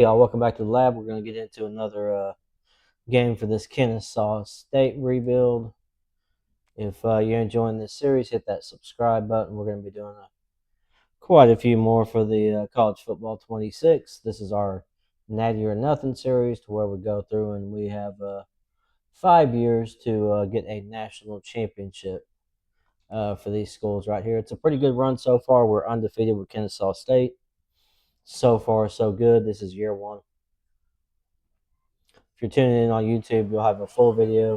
Hey y'all, welcome back to the lab. We're going to get into another game for this Kennesaw State rebuild. If you're enjoying this series, hit that subscribe button. We're going to be doing quite a few more for the College Football 26. This is our Natty or Nothing series, to where we go through and we have 5 years to get a national championship for these schools right here. It's a pretty good run so far. We're undefeated with Kennesaw State. So far, so good. This is year one. If you're tuning in on YouTube, you'll have a full video.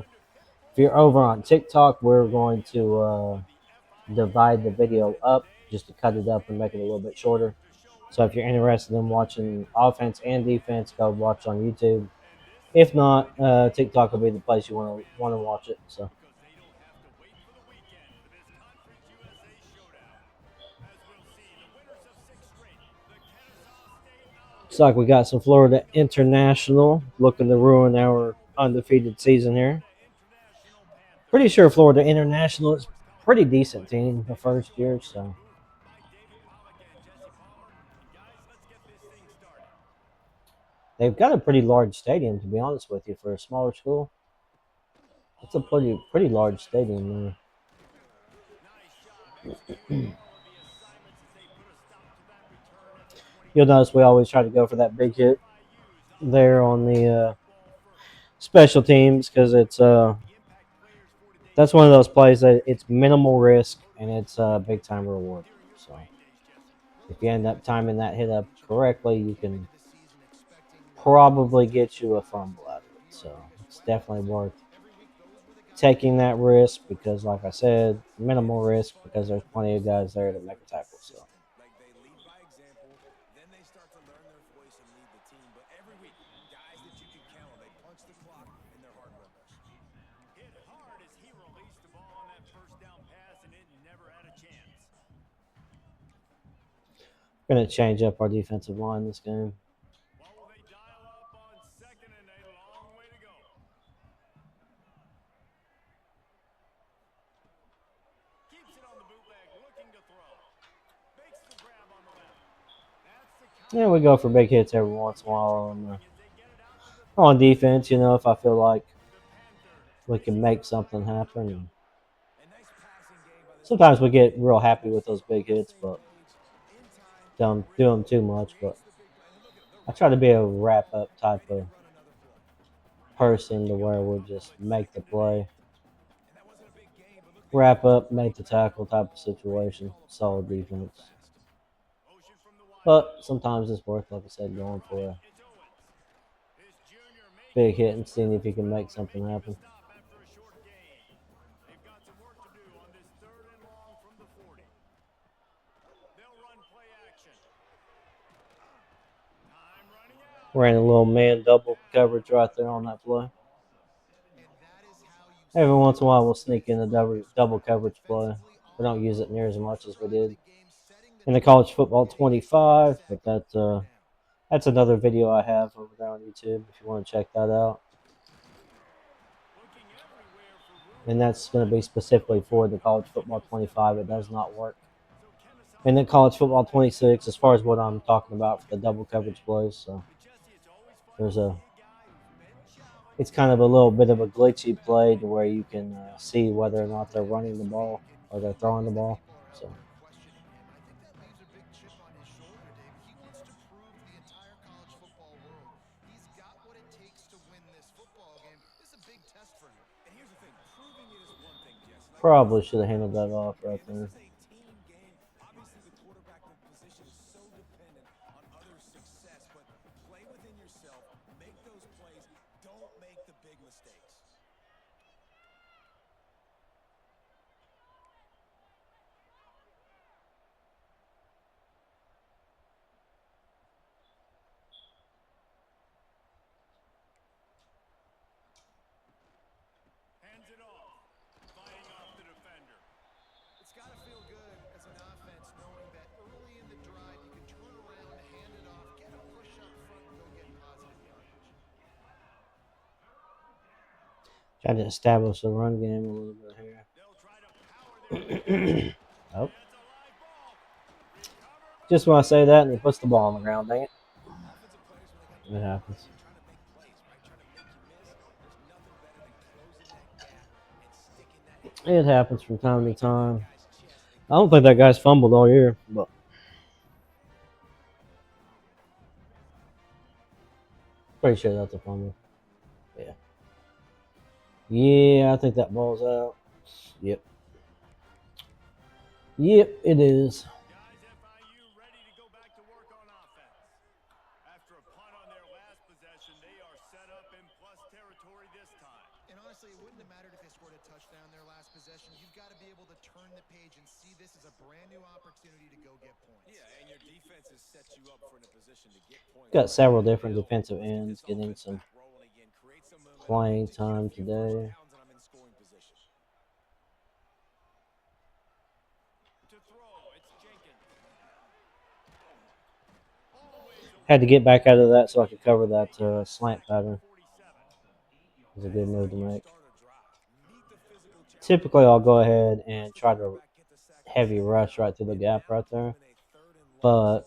If you're over on TikTok, we're going to divide the video up just to cut it up and make it a little bit shorter. So if you're interested in watching offense and defense, go watch on YouTube. If not, TikTok will be the place you want to watch it. So looks like we got some Florida International looking to ruin our undefeated season here. Pretty sure Florida International is a pretty decent team the first year, so they've got a pretty large stadium, to be honest with you, for a smaller school. It's a pretty large stadium there. You'll notice we always try to go for that big hit there on the special teams, because it's that's one of those plays that it's minimal risk and it's a big time reward. So if you end up timing that hit up correctly, you can probably get you a fumble out of it. So it's definitely worth taking that risk, because, like I said, minimal risk, because there's plenty of guys there to make a tackle. So we're going to change up our defensive line this game. Yeah, we go for big hits every once in a while on defense. If I feel like we can make something happen. Sometimes we get real happy with those big hits, but don't do them too much. But I try to be a wrap up type of person, to where we'll just make the play, wrap up, make the tackle type of situation. Solid defense. But sometimes it's worth, like I said, going for a big hit and seeing if you can make something happen. Ran a little man double coverage right there on that play. Every once in a while, we'll sneak in a double coverage play. We don't use it near as much as we did in the College Football 25, but that's another video I have over there on YouTube if you want to check that out. And that's going to be specifically for the College Football 25. It does not work in the College Football 26 as far as what I'm talking about for the double coverage plays. So it's kind of a little bit of a glitchy play, to where you can see whether or not they're running the ball or they're throwing the ball. So probably should have handled that off right there. Trying to establish the run game a little bit here. Oh, just when I say that, and he puts the ball on the ground. Dang it! It happens. It happens from time to time. I don't think that guy's fumbled all year, but pretty sure that's a fumble. Yeah. Yeah, I think that ball's out. Yep. Yep, it is. And honestly, it wouldn't have mattered if they scored a touchdown their last possession. You've got to be able to turn the page and see this as a brand new opportunity to go get points. Yeah, and your defense has set you up for in a position to get points Got right several down the different field. defensive Let's get ends this getting offense some back rolling again. Create some momentum playing to get a time few first today. downs, and I'm in scoring position. To throw, it's Jenkins. Had to get back out of that so I could cover that slant pattern. It was a good move to make. Typically, I'll go ahead and try to heavy rush right through the gap right there. But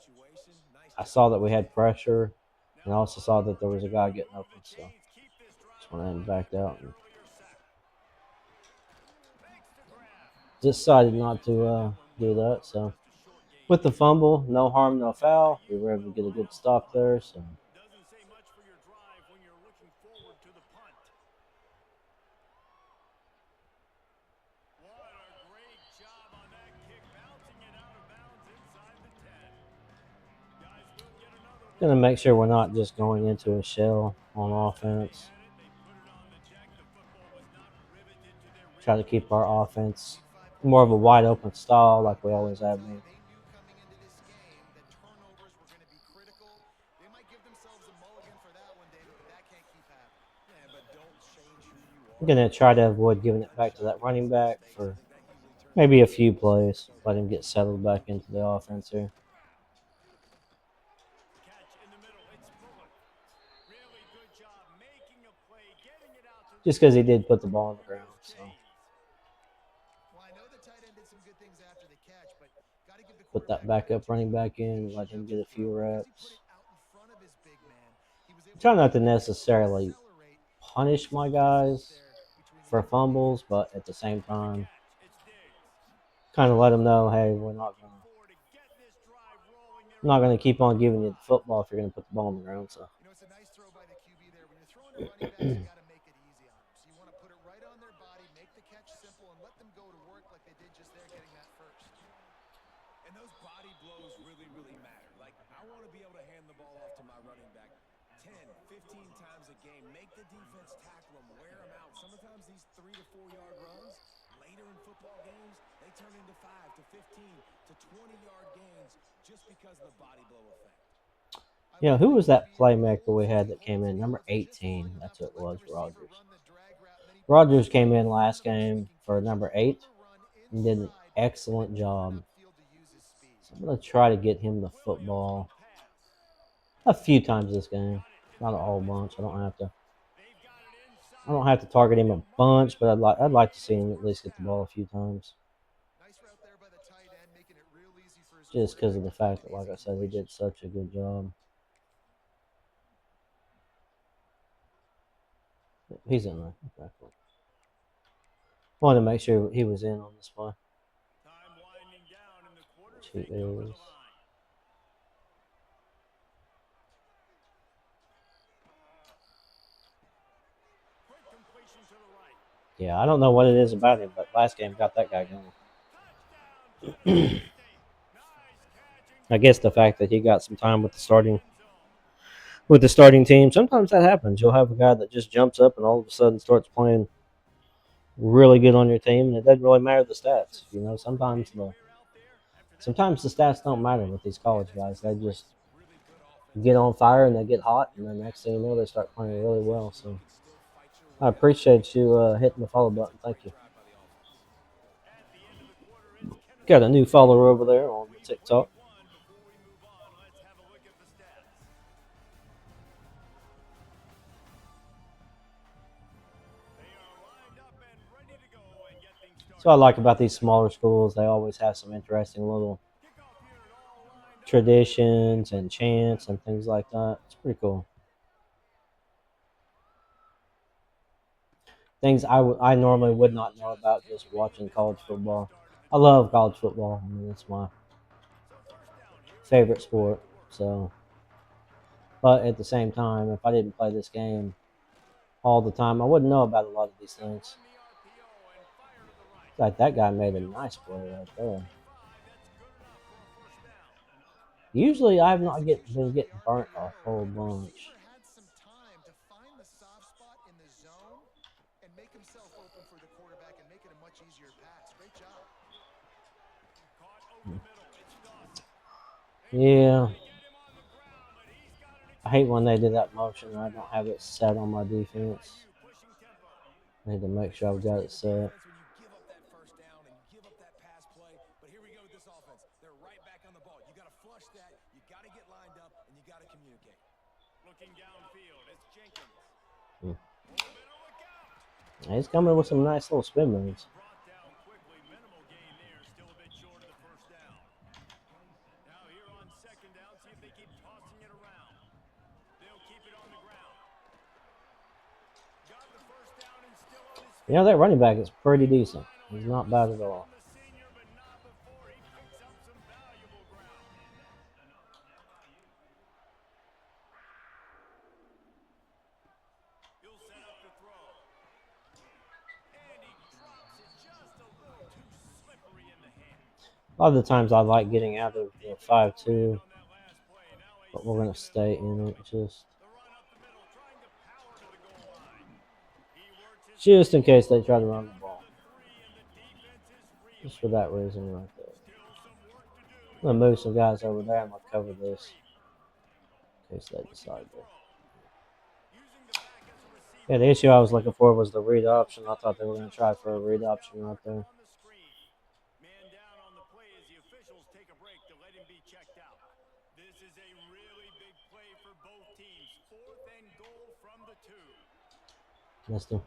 I saw that we had pressure, and I also saw that there was a guy getting open, so just went ahead and backed out and decided not to do that. So with the fumble, no harm, no foul. We were able to get a good stop there. So Doesn't say much for your drive when you're looking forward to the punt. What a great job on that kick, bouncing it out of bounds inside the 10. Guys will get another look gonna at make this. sure we're not Second just going down. into a shell on Last time they offense. had it, they put it on the deck. The football was not riveted to their Try to ribs keep just our yet. offense Need 5 points more of on a the board wide here. open style like we Well, I always will have tell you, been. they knew coming into this game that turnovers were going to be critical. They might give themselves a mulligan for that one, David, but that can't keep happening. Yeah, but don't change who you I'm are gonna when try you're to down avoid big. giving it Cut back to short, that make running some back mistakes. I for think that usually turns the maybe a ball few over. plays. Let him get settled back into the offense here. Catch in the middle. It's Bullock. Really good job making a play, getting it out to the Just because he open did put the receiver ball on the on this ground. So James. Well, I know the tight end did some good things after the catch, but got to give the put that quarterback credit backup too running for being back in, let patient him with get his a few throw because he put reps. it out in front of his big man. He was able to Try not to read the angle, necessarily accelerate, and punish create some my distance guys there between for him and the fumbles, defense. but at the same On the time, catch, it's Diggs. kind of let them know, What hey, they we're were not looking gonna for to get this drive rolling there not on gonna minute keep on giving you the 35. football if you're gonna put the ball on the ground. So You know, it's a nice throw by the QB there. When you're throwing to running backs, you got to make it easy on them. So you want to put it right on their body, make the catch simple, and let them go to work like they did just there, getting that first. And those body blows really, really matter. Like, I want to be able to hand the ball off to my running back 10, 15 times a game. Make the defense tackle them, wear them out. Sometimes these 3 to 4 yard runs, later in football games, they turn into 5 to 15 to 20-yard gains just because of the body blow effect. I you know, like who the was QB that there. He playmaker we holds as had he that came holds, and in? he Number holds it just long 18. enough That's to what it let the was, receiver Rogers. run the drag route, and then he pulls Rogers it in came in front last of him so he game can for catch it number on 8 the run and did an inside and then excellent turn job. upfield to use his speed. So I'm gonna try to get him the Williams will football pass. a few times this game, Got it in the not a middle. whole It's bunch. Bullock. They've got it I inside don't the have to 40. target him a They'll mark him bunch, at but the I'd 30. like to see It's him at first least get the ball down. a few times, Nice route there by the tight end, making it real easy for his just because quarterback of the to find fact an that, like easy I said, he completion. did such a good job. He's in there. Okay, cool. Wanted to make sure he was in on this play, Time winding down in the quarters. which he They go to is. the line. Quick completion to the right. Yeah, I don't know what it is about him, but last game got that guy going. Touchdown, Kennesaw State. Nice catch and I guess the completion. fact that he got some time Right with the into the starting end zone. team. Sometimes that happens. You'll have a guy that just jumps up and all of a sudden starts playing really good on your team, and it doesn't really matter the stats. You know, Anywhere out there after that sometimes the drop stats pass don't that matter way? with these Yeah, college that's guys. because They they play just some really good offensive get on football. fire and they get hot, and You're the next matched thing you up know, they against a start playing bad really well. decision. You So can still fight your I way out of it. Make appreciate some you hitting the adjustments. follow That's a button. Thank great you. drive by the offense. At the end of the quarter, it's Got a Kennesaw new State follower over 30. there on We played TikTok. one. Before we move on, let's have a look at the stats. They are lined up and ready to go and get things So I started like here in about the these second smaller quarter. schools, they always have some interesting little Kickoff unit all lined up and ready to traditions get and things going. chants and things like that. It's pretty cool. things I normally would not know about just watching college football. I love college football. I mean, it's my favorite sport. So, but at the same time, if I didn't play this game all the time, I wouldn't know about a lot of these things. Like that guy made a nice play right there. Usually, I've not been getting burnt a whole bunch. Receiver had some time to find the soft spot in the zone and make himself open for the quarterback and make it a much easier pass. Great job. Yeah. I hate when they do that motion and I don't have it set on my defense. I need to make sure I've got it set. Give up that first down and give up that pass play. But here we go with this offense. They're right back on the ball. You got to flush that. You got to get lined up, and you got to communicate. Looking downfield, it's Jenkins. He's coming with some nice little spin moves. Brought down quickly. Minimal gain there. Still a bit short of the first down. Now here on second down, see if they keep tossing it around. They'll keep it on the ground. Got the first down and still on his feet. You know, that running back is pretty decent. He's not bad at all. A lot of the times I like getting out of the 5-2, but we're going to stay in it just in case they try to run the ball. Just for that reason right there. I'm going to move some guys over there. I'm going to cover this in case they decide to. Yeah, the issue I was looking for was the read option. I thought they were going to try for a read option right there. Man down on the play as the officials take a break to let him be checked out. This is a really big play for both teams. 4th and goal from the 2. Missed him.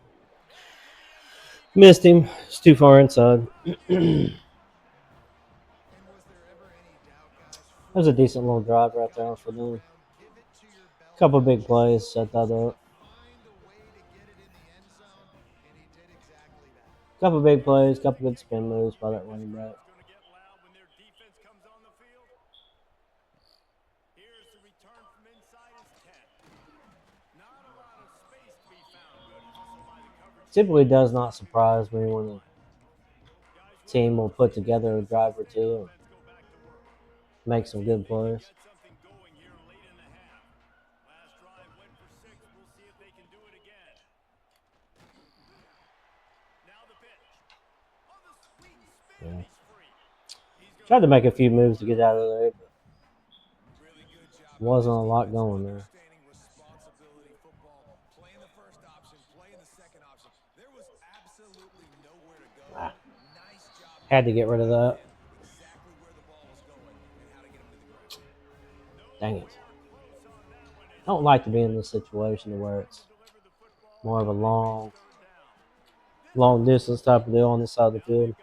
Missed him. It's too far inside. That was a decent little drive right there for them. Couple big plays, set that up. Couple big plays, couple good spin moves by that running back. Typically does not surprise me when a team will put together a drive or two and make some good plays. Yeah. Tried to make a few moves to get out of there, but wasn't a lot going there. Had to get rid of that. Dang it. I don't like to be in this situation where it's more of a long distance type of deal on this side of the field.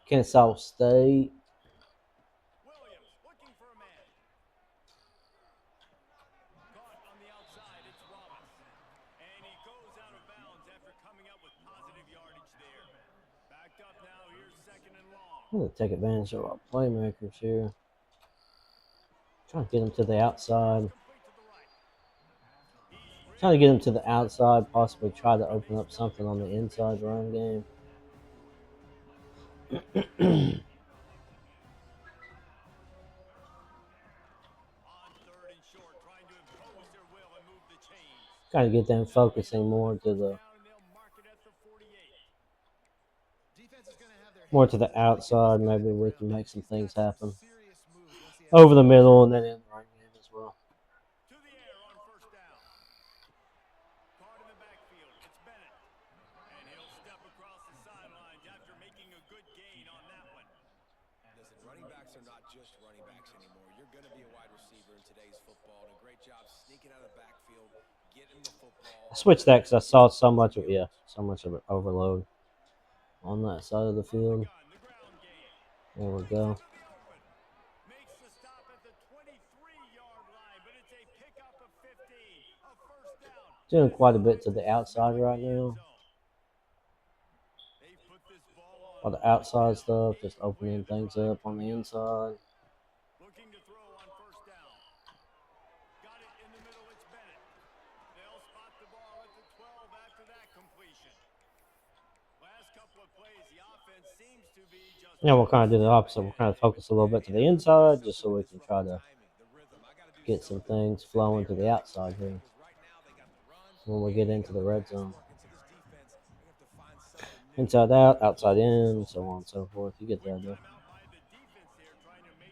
Kennesaw State. I'm going to take advantage of our playmakers here. Trying to get them to the outside. Trying to get them to the outside, possibly try to open up something on the inside run game. Trying to get them focusing more to the outside. Maybe we can make some things happen over the middle and then in the run game as well. Running backs are not just running backs anymore. You're going to be a wide receiver in today's football. And a great job sneaking out of the backfield, getting the football. I switched that because I saw so much of it overload on that side of the field. There we go. Doing quite a bit to the outside right now. All the outside stuff, just opening things up on the inside. Looking to throw on first down. Got it in the middle. It's Bennett. They'll spot the ball at the 12 after that completion. Last couple of plays, the offense seems to be just Yeah, we'll kind of do the opposite. We'll kind of focus a little bit to the inside just so we can try to get some things flowing to the outside here when we get into the red zone. Inside out, outside in, so on and so forth. You get the idea.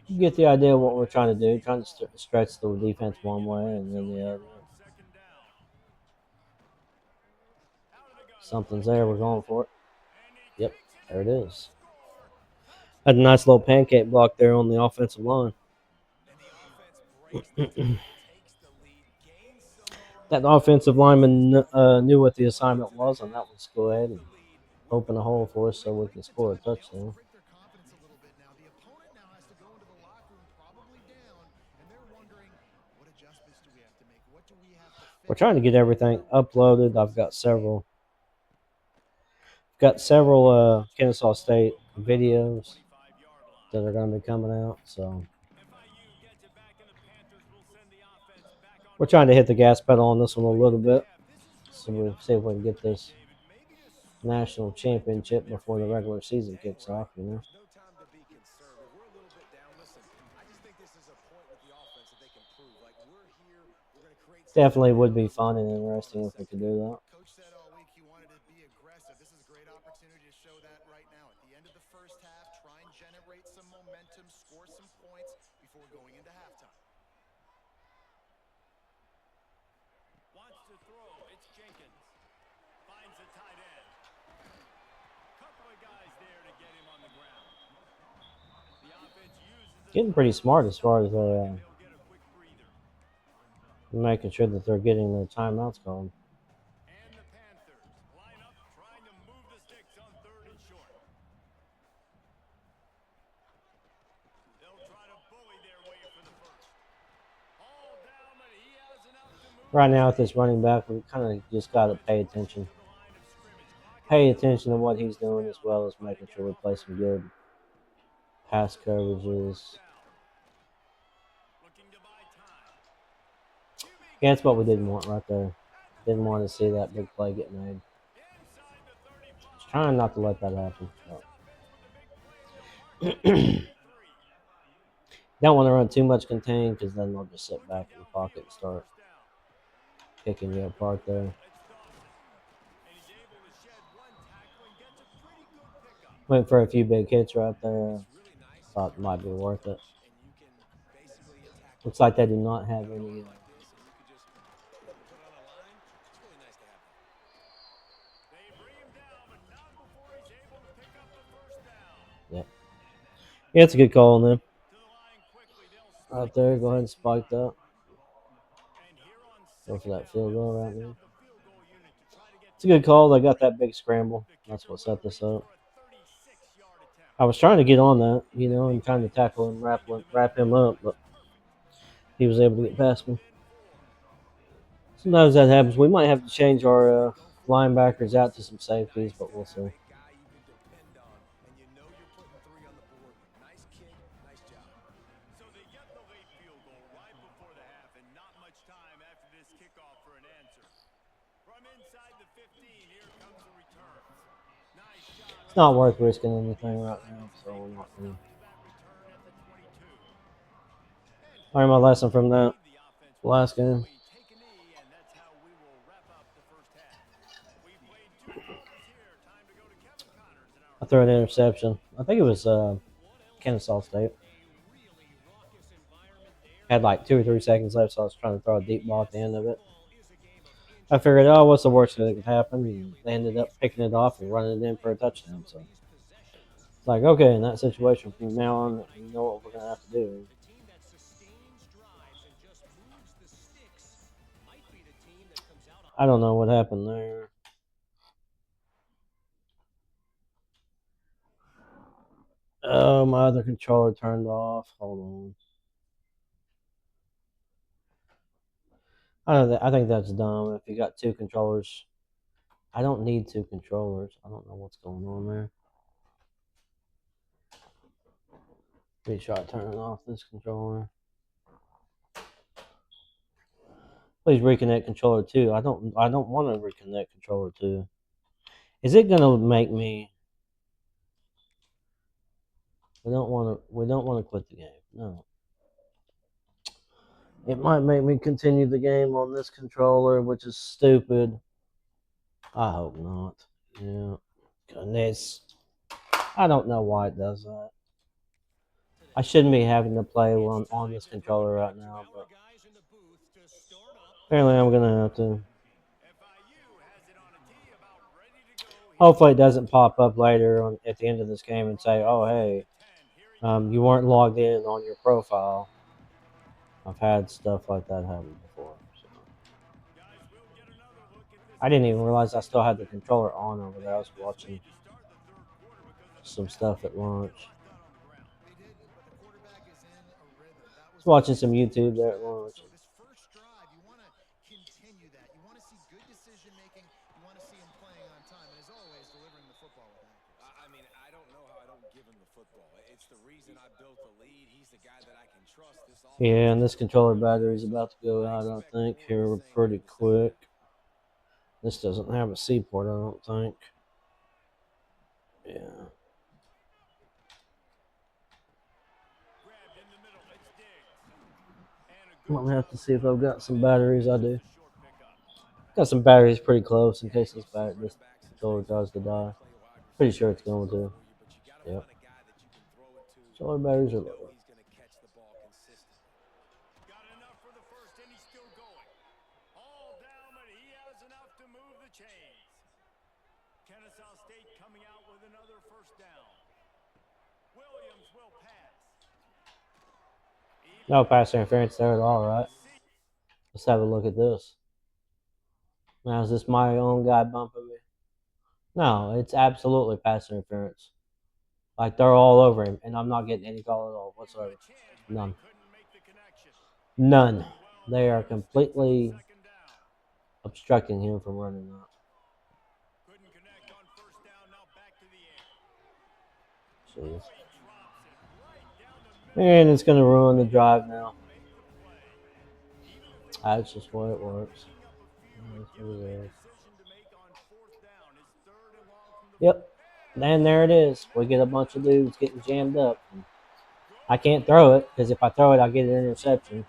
You get the idea of what we're trying to do, trying to stretch the defense one way and then the other. Something's there, we're going for it. Yep, there it is. Had a nice little pancake block there on the offensive line. That offensive lineman knew what the assignment was, and that was go ahead and open a hole for us so we can score a touchdown. We're trying to get everything uploaded. I've got several Kennesaw State videos that are going to be coming out. So we're trying to hit the gas pedal on this one a little bit. So we'll see if we can get this national championship before the regular season kicks off, you know. Definitely would be fun and interesting if we could do that. Coach said all week he wanted to be aggressive. This is a great opportunity to show that right now. At the end of the first half, try and generate some momentum, score some points before going into halftime. Wants to throw. It's Jenkins. Finds a tight end. Couple of guys there to get him on the ground. The offense uses Getting pretty smart as far as making sure that they're getting their timeouts called. And the Panthers line up trying to move the sticks on 3rd and short. They'll try to bully their way for the first. All down, but he has enough to move. Right now with this running back, we kind of just got to pay attention. Pay attention to what he's doing as well as making sure we play some good pass coverages. Yeah, that's what we didn't want right there. Didn't want to see that big play get made. Just trying not to let that happen. Don't want to run too much contain because then they'll just sit back in the pocket and start picking you apart there. Went for a few big hits right there. Thought it might be worth it. Looks like they do not have any. Yep. Yeah, it's a good call on them. Right there, go ahead and spike that. Go for that field goal right now. It's a good call. They got that big scramble. That's what set this up. I was trying to get on that, you know, and trying to tackle him, wrap him up, but he was able to get past me. Sometimes that happens. We might have to change our linebackers out to some safeties, but we'll see. It's not worth risking anything right now, so we're not going to. Learn my lesson from that last game. I threw an interception. I think it was Kennesaw State. Had like 2 or 3 seconds left, so I was trying to throw a deep ball at the end of it. I figured, oh, what's the worst that could happen? And they ended up picking it off and running it in for a touchdown. So it's like, okay, in that situation, from now on, you know what we're going to have to do. I don't know what happened there. Oh, my other controller turned off. Hold on. I think that's dumb. If you got two controllers, I don't need two controllers. I don't know what's going on there. Make sure I turn off this controller. Please reconnect controller 2. I don't want to reconnect controller 2. Is it gonna make me? We don't want to quit the game. No. It might make me continue the game on this controller, which is stupid. I hope not. Yeah. Goodness. I don't know why it does that. I shouldn't be having to play on this controller right now, but apparently I'm gonna have to. Hopefully it doesn't pop up later at the end of this game and say, "Oh hey, you weren't logged in on your profile." I've had stuff like that happen before. So. I didn't even realize I still had the controller on over there. I was watching some stuff at lunch. They did, but the quarterback is in a rhythm. That was Watching some the YouTube first there at half. lunch. So this first drive, you want to continue that. You want to see good decision making. You want to see him playing on time, and as always, delivering the football with accuracy. I mean, I don't know how I don't give him the football. It's the reason I built the lead. He's the guy that I can trust. This offense Yeah, and is this built to controller run battery is plays, so about to go I out, I expect think, more of the here same pretty in the second half. quick. This doesn't have a C port, I don't think. Yeah. Grabbed in the middle. It's Diggs. And a I'm good gonna have job to of see if I've covering got the some tight end. batteries. I It's do. just a short pickup. Got some batteries pretty close in Yeah, case you see this running backs in controller today's tries to league already die. play wide Pretty receiver sure it's next going door to. for you, but you got to Yep. find a guy that you can throw it to, Controller and batteries you are know low. he's going to catch the ball consistently. Got enough for the first, and he's still going. All down, but he has enough to move the chains. Kennesaw State coming out with another first down. Williams will pass. No pass interference there at all, right? Let's have a look at this. Now, is this my own guy bumping me? No, it's absolutely pass interference. Like, they're all over him, and I'm not getting any call at all whatsoever. None. None. They are completely obstructing him from running up. Couldn't connect on first down. Now back to the air. Jeez. He drops it right down the middle. And it's going to ruin the drive now. Make the play. Even if they That's fall just what it short, works. picking up a few and That's give what him a it is. decision to make on fourth down. His third and long from the Yep. And there it is. We get a bunch of dudes getting jammed up. I can't throw it because if I throw it, I'll get an interception.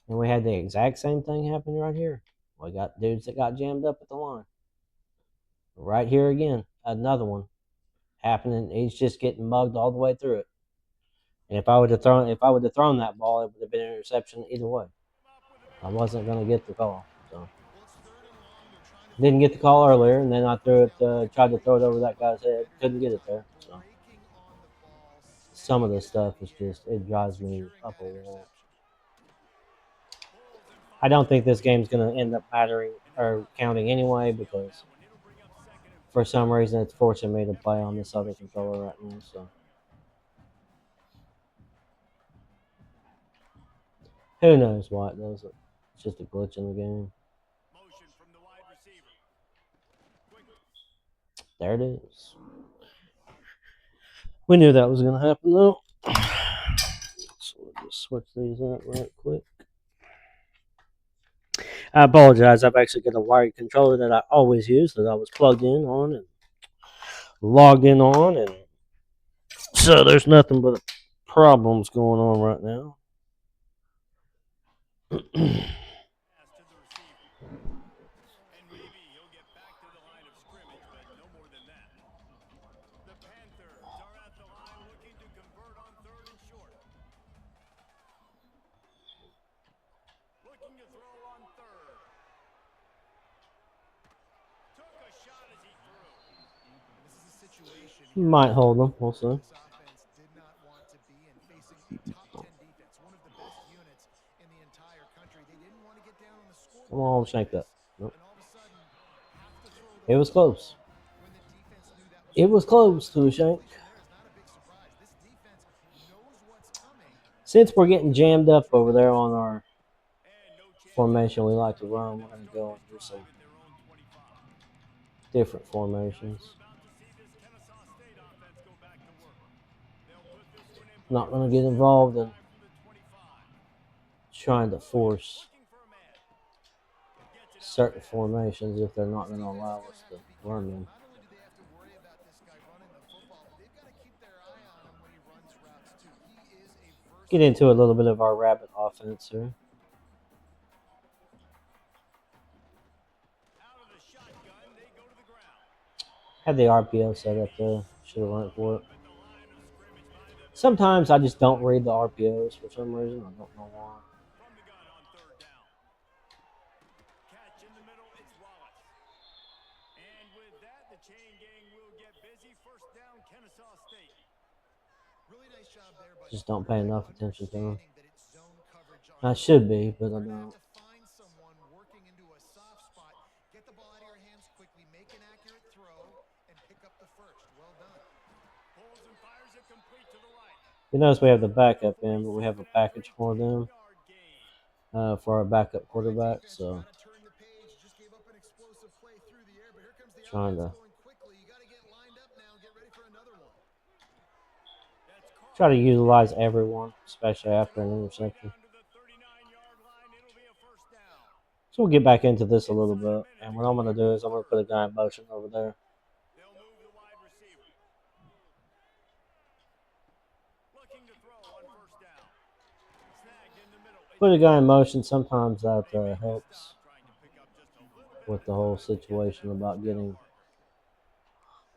And we had the exact same thing happen right here. We got dudes that got jammed up at the line. Right here again, another one happening. He's just getting mugged all the way through it. And if I would have thrown that ball, it would have been an interception either way. I wasn't going to get the call. So didn't get the call earlier, and then I threw it. Tried to throw it over that guy's head. Couldn't get it there. So some of this stuff is just it drives me up a wall. I don't think this game's going to end up mattering or counting anyway because for some reason it's forcing me to play on this other controller right now. So who knows why it does it? It's just a glitch in the game. There it is. We knew that was going to happen though. So we'll just switch these out right quick. I apologize. I've actually got a wired controller that I always use that I was plugged in on and logged in on, and so there's nothing but problems going on right now. And maybe he'll get back to the line of scrimmage, but no more than that. The Panthers are at the line looking to convert on third and short. Looking to throw on third. Took a shot as he threw. This is a situation here Might hold them. We'll see. this offense did not want to be in, facing a top 10 defense, one of the best units in the entire country. They didn't want to get down on the Come scoreboard on, like shank that. this, Nope. and all of a sudden have to throw the It was close. football when the defense knew that was It was coming. And now close the to a shank. situation there is not a big surprise. This defense knows what's coming, and Since it's we're going to getting be a jammed up over driven there on defense. our formation we like to run. We're going to go and do some different formations. Not going to get involved in trying to force certain formations if they're not going to allow us to run them. Not only do they have to worry about this guy running the football, but they've got to keep their eye on him when he runs routes too. He is a Get into a little bit of our rabbit offense here. Had the RPO set up there. Should have went for it. Sometimes I just don't read the RPOs for some reason. I don't know why. Catch in the middle, it's Wallace. And with that, the chain gang will get busy. First down, Kennesaw State. really nice job there by Just don't pay enough attention to them. that it's zone coverage on I should be, but I don't. to find someone working into a soft spot, get the ball out of your hands quickly, make an accurate throw, and pick up the first. Well done. Pulls and fires it complete to the right. You notice we have the backup in, but we have a package for them for our backup quarterback. So Turn the page, just gave up an explosive play through the air, but here comes the trying to going quickly. You got to get lined up now, get ready for another one. try to utilize everyone, especially after an interception. So we'll get back into this a little bit, and what I'm going to do is I'm going to put a guy in motion over there. Put a guy in motion, sometimes that helps with the whole situation about getting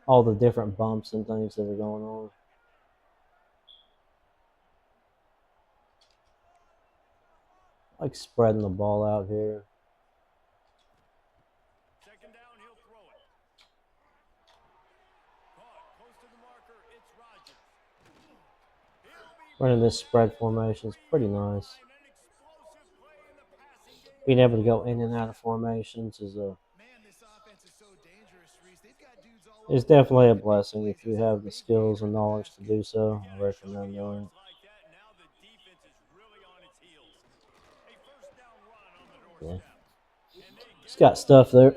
all the different bumps and things that are going on. Like spreading the ball out here. Second down, he'll throw it. Caught close to the marker, it's Rogers. Running this spread formation is pretty nice. Being able to go in and out of formations is definitely a blessing if you have the skills and knowledge to do so. I recommend doing it. Yeah. It's got stuff there.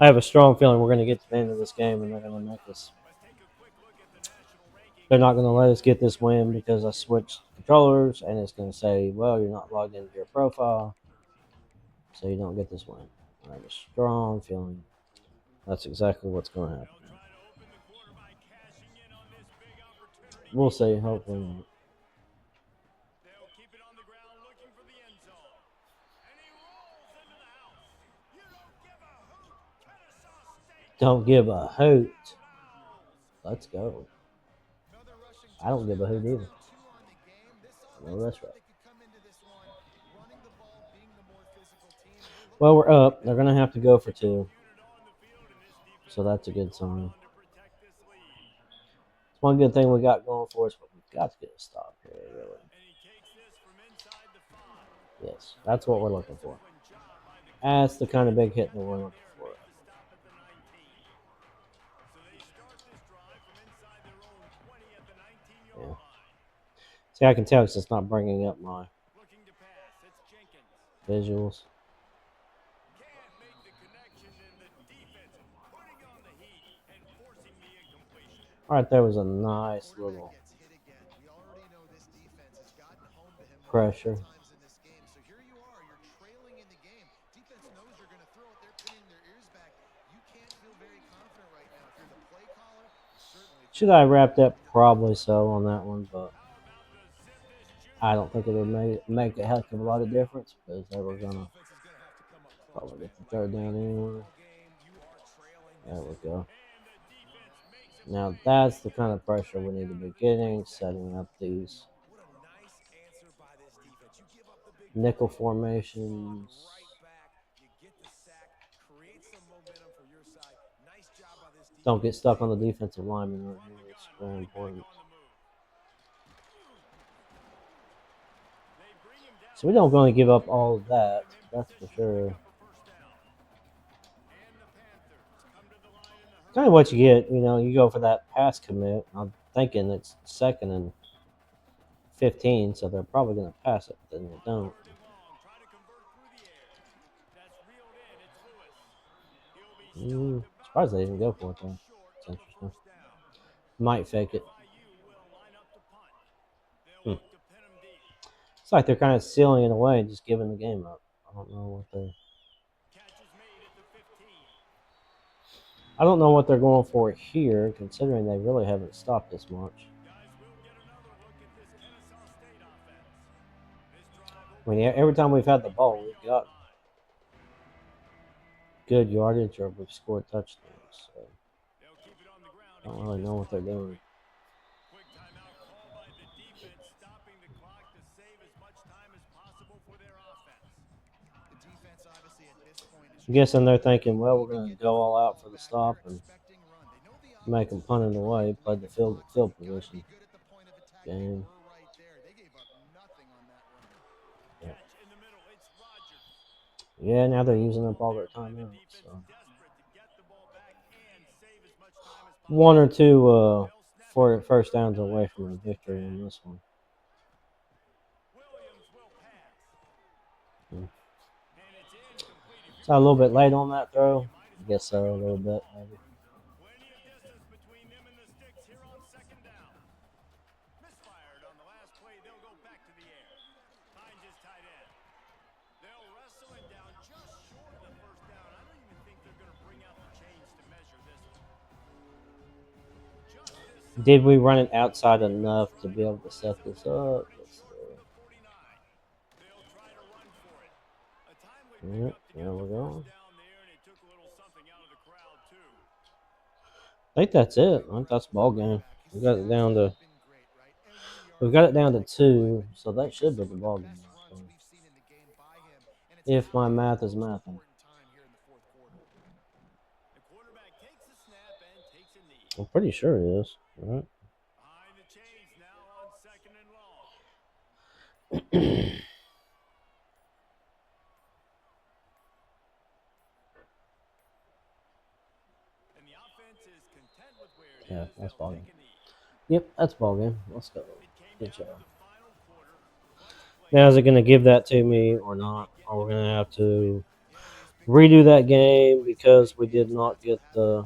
I have a strong feeling we're going to get to the end of this game and they're going to make us. They're not going to let us get this win because I switched controllers and it's going to say, well, you're not logged into your profile, so you don't get this win. I have a strong feeling that's exactly what's going to happen. We'll see. Hopefully not. Don't give a hoot. Let's go. I don't give a hoot either. No, that's right. Well, we're up. They're going to have to go for 2. So that's a good sign. It's one good thing we got going for us, but we've got to get a stop here, really. Yes, that's what we're looking for. That's the kind of big hit that we're looking for. Yeah. See, I can tell because it's not bringing up my visuals. All right, there was a nice little pressure. Should I have wrapped up? Probably so on that one, but I don't think it would make a heck of a lot of difference because they were going to probably get the third down anyway. There we go. Now that's the kind of pressure we need to be getting, setting up these nickel formations. Don't get stuck on the defensive lineman right here. It's very important. So we don't want to give up all of that. That's for sure. Kind of what you get, you know, you go for that pass commit. I'm thinking it's 2nd and 15, so they're probably going to pass it, but then they don't. Surprised they didn't go for it, though. It's interesting. Might fake it. It's like they're kind of sealing it away and just giving the game up. I don't know what they're going for here, considering they really haven't stopped this much. I mean, every time we've had the ball, we've got good yardage or we've scored touchdowns. So I don't really know what they're doing. Quick timeout called by the defense, stopping the clock to save as much time as possible for their offense. The defense obviously at this point is I'm guessing they're thinking, well, we're going to go all out for the stop and expecting run. They know the make them punt it away, play the field position be good at the point of attack. game. They were right there. They gave up nothing on that run. Yeah. Catch in the middle, it's Rodgers. Yeah, now they're using up all their timeouts. So. Desperate to get the ball back and save as much time as possible. One or two for first downs away from a victory in this one. Williams will pass. Hmm. And it's incomplete. So a little bit late on that throw. I guess so, a little bit maybe. Plenty of distance between them and the sticks here on second down. Misfired on the last play. They'll go back to the air. Finds his tight end. They'll wrestle it down just short of the first down. I don't even think they're going to bring out the chains to measure this one. Did we run it outside enough to be able to set this up? Let's see. Yep, there we go. I think that's it. I think that's ball game. We got it down to 2, so that should be the ball game. If my math is mathing. I'm pretty sure it is. All right. Behind the chains now on second and long. And the offense is content with where it Yeah, is. that's They'll ball take game. a knee. Yep, that's ball game. Let's go. Good job. Final quarter. Now, is it going to give that to me or not? Or we're going to have to redo that game because we did not get the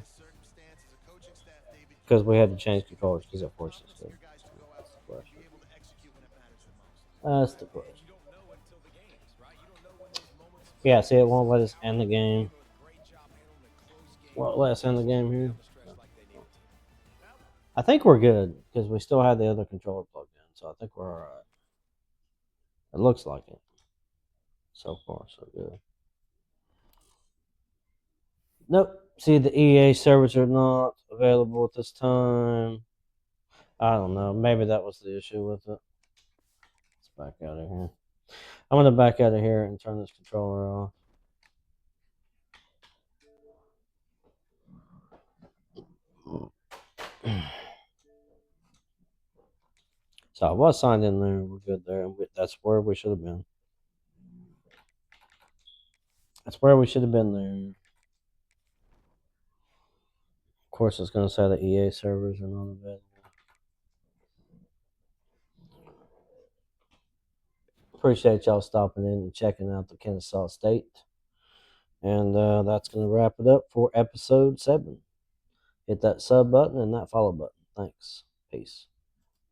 because we had to change controllers because it forced us to. That's the question. That's the question. Yeah, see, it won't let us end the game. Won't let us end the game here. I think we're good because we still have the other controller plugged in, so I think we're all right. It looks like it. So far, so good. Nope. See, the EA servers are not available at this time. I don't know. Maybe that was the issue with it. Let's back out of here. I'm going to back out of here and turn this controller off. So I was signed in there. We're good there. That's where we should have been. That's where we should have been there. Of course, it's going to say the EA servers are not available. Appreciate y'all stopping in and checking out the Kennesaw State. And that's going to wrap it up for episode 7. Hit that sub button and that follow button. Thanks. Peace.